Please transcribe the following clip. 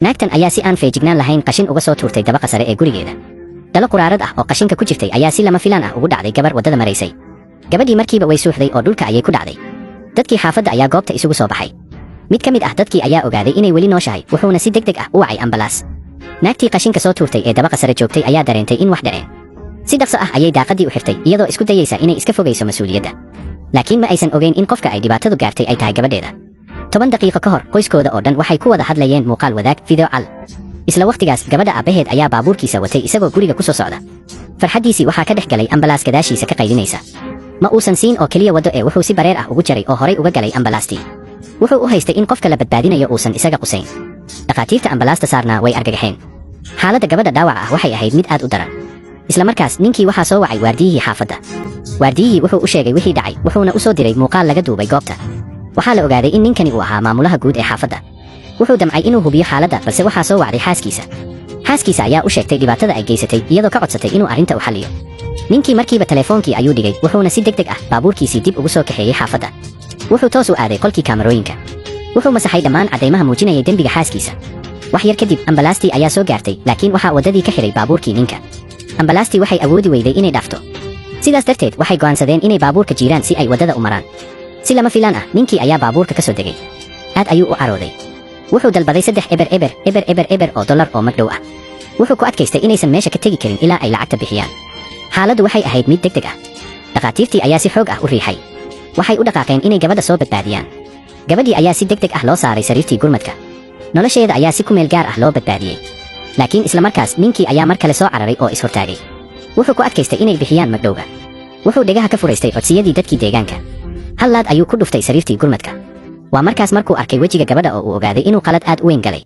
naagtan ayaa si aan feejignaan lahayn qashin uga soo tuurtay dabaqa sare ee gurigeeda. Dhalo quraarad ah oo qashinka ku jirtay ayaa si lama filaan ah ugu dhacday gabar wadada maraysay. Gabadhii markiiba way suuxday oo dhulka ayay ku dhacday. Dadkii xaafadda ayaa goobta isugu soo baxay. Mid ka mid ah dadkii ayaa ogaaday inay weli nooshahay, wuxuuna si degdeg ah u wacay ambalaas. Naagtii qashinka soo tuurtay ee dabaqa sare joogtay ayaa dareentay in wax dhaceen. Si dhaqso ah ayay daaqadii u xirtay iyadoo isku dayaysa inay iska fogeyso mas'uuliyadda. Laakiin ma aysan ogeyn in qofka ay dhibaatadu gaartay ay tahay gabadheeda. 10 daqiiqo ka hor qoyskooda oo dhan waxay ku wada hadlayeen muuqaal wadaag video call. Isla waqtigaas gabadha aabaheed ayaa baabuurkiisa watay isagoo guriga ku soo socda. Farxadiisii waxaa ka dhex galay ambalaas gadaashiisa ka qaylinaysa. Ma uusan siin oo kaliya wado ee wuxuu si bareer ah ugu jaray oo horay uga galay ambalaastii. Wuxuu u haystay in qofka la badbaadinayo uusan isaga qusayn. Dhaqaatiirta ambalaasta saarnaa way argagaxeen. Xaaladda gabadha dhaawaca ah waxay ahayd mid aad u daran. Isla markaas ninkii waxaa soo wacay waardiyihii xaafadda. Waardiyihii wuxuu u sheegay wixii dhacay, wuxuuna u soo diray muuqaal laga duubay goobta. Waxaa la ogaaday in ninkani uu ahaa maamulaha guud ee xaafadda. Wuxuu damcay inuu hubiyo xaaladda, balse waxaa soo wacday xaaskiisa. Xaaskiisa ayaa u sheegtay dhibaatada ay geysatay iyadoo ka codsatay inuu arrinta u xalliyo. Ninkii markiiba telefoonkii ayuu dhigay, wuxuuna si degdeg ah baabuurkiisii dib ugu soo kaxeeyay xaafadda. Wuxuu toos u aaday qolkii kaamarooyinka. Wuxuu masaxay dhammaan caddeymaha muujinayay dembiga xaaskiisa. Wax yar kadib ambalaastii ayaa soo gaartay, laakiin waxaa wadadii ka xiray baabuurkii ninka. Ambalaastii waxay awoodi weyday inay dhaafto. Sidaas darteed waxay go'aansadeen inay baabuurka jiiraan si ay wadada u maraan. Si lama filaan ah ninkii ayaa baabuurka ka soo degay. Aad ayuu u carooday. Wuxuu dalbaday 3 eber oo dollar oo magdhow ah. Wuxuu ku adkaystay inaysan meesha ka tegi karin ilaa ay lacagta bixiyaan. Xaaladdu waxay ahayd mid degdeg ah. Dhaqaatiirtii ayaa si xoog ah u riixay. Waxay u dhaqaaqeen inay gabadha soo badbaadiyaan. Gabadhii ayaa si degdeg ah loo saaray sariirtii gurmadka. Nolosheeda ayaa si ku meel gaar ah loo badbaadiyay. Laakiin isla markaas ninkii ayaa mar kale soo cararay oo ishortaagay. Wuxuu ku adkaystay inay bixiyaan magdhowga. Wuxuu dhegaha ka furaystay codsiyadii dadkii deegaanka. Hal laad ayuu ku dhuftay sariirtii gurmadka. Waa markaas markuu arkay wejiga gabadha oo uu ogaaday inuu qalad aad u weyn galay.